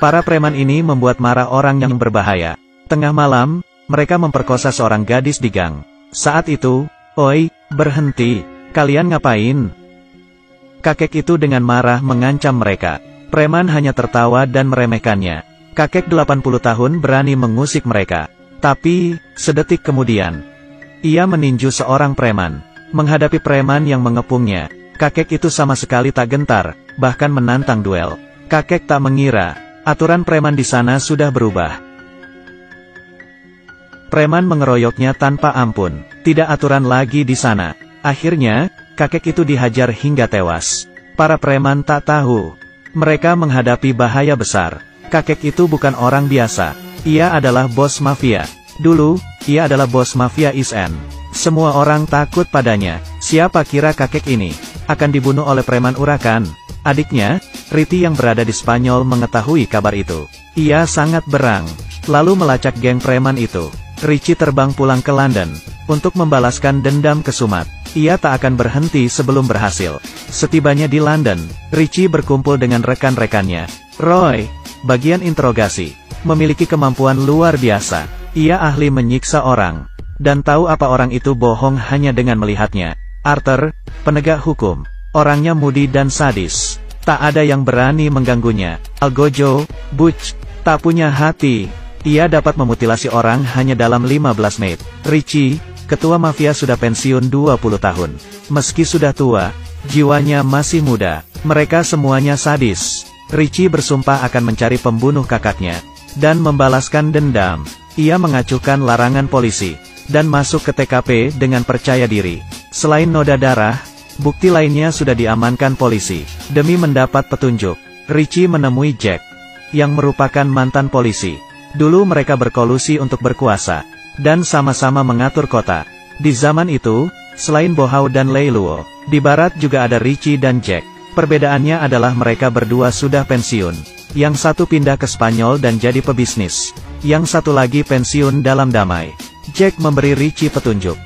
Para preman ini membuat marah orang yang berbahaya. Tengah malam, mereka memperkosa seorang gadis di gang. Saat itu, "Oi, berhenti, kalian ngapain?" Kakek itu dengan marah mengancam mereka. Preman hanya tertawa dan meremehkannya. Kakek 80 tahun berani mengusik mereka. Tapi, sedetik kemudian, ia meninju seorang preman. Menghadapi preman yang mengepungnya, kakek itu sama sekali tak gentar, bahkan menantang duel. Kakek tak mengira, aturan preman di sana sudah berubah. Preman mengeroyoknya tanpa ampun. Tidak aturan lagi di sana. Akhirnya, kakek itu dihajar hingga tewas. Para preman tak tahu, mereka menghadapi bahaya besar. Kakek itu bukan orang biasa. Ia adalah bos mafia. Dulu, ia adalah bos mafia Isen. Semua orang takut padanya. Siapa kira kakek ini akan dibunuh oleh preman urakan? Adiknya, Riti yang berada di Spanyol mengetahui kabar itu. Ia sangat berang, lalu melacak geng preman itu. Richie terbang pulang ke London untuk membalaskan dendam ke Sumat. Ia tak akan berhenti sebelum berhasil. Setibanya di London, Richie berkumpul dengan rekan-rekannya. Roy, bagian interogasi, memiliki kemampuan luar biasa. Ia ahli menyiksa orang, dan tahu apa orang itu bohong hanya dengan melihatnya. Arthur, penegak hukum, orangnya mudi dan sadis. Tak ada yang berani mengganggunya. Algojo, Butch, tak punya hati. Ia dapat memutilasi orang hanya dalam 15 menit. Richie, ketua mafia sudah pensiun 20 tahun. Meski sudah tua, jiwanya masih muda. Mereka semuanya sadis. Richie bersumpah akan mencari pembunuh kakaknya, dan membalaskan dendam. Ia mengacuhkan larangan polisi, dan masuk ke TKP dengan percaya diri. Selain noda darah, bukti lainnya sudah diamankan polisi. Demi mendapat petunjuk, Richie menemui Jack, yang merupakan mantan polisi. Dulu mereka berkolusi untuk berkuasa, dan sama-sama mengatur kota. Di zaman itu, selain Bohau dan Leiluo, di barat juga ada Richie dan Jack. Perbedaannya adalah mereka berdua sudah pensiun. Yang satu pindah ke Spanyol dan jadi pebisnis. Yang satu lagi pensiun dalam damai. Jack memberi Richie petunjuk.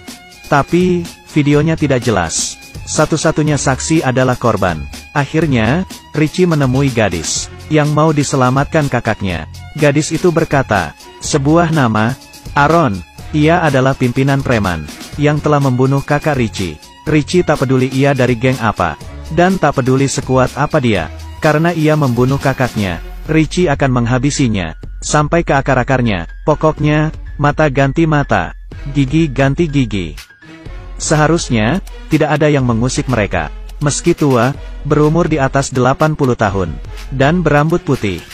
Tapi, videonya tidak jelas. Satu-satunya saksi adalah korban. Akhirnya, Richie menemui gadis yang mau diselamatkan kakaknya. Gadis itu berkata, sebuah nama, Aaron. Ia adalah pimpinan preman yang telah membunuh kakak Richie. Richie tak peduli ia dari geng apa, dan tak peduli sekuat apa dia, karena ia membunuh kakaknya. Richie akan menghabisinya sampai ke akar-akarnya. Pokoknya, mata ganti mata, gigi ganti gigi. Seharusnya tidak ada yang mengusik mereka. Meski tua, berumur di atas 80 tahun, dan berambut putih.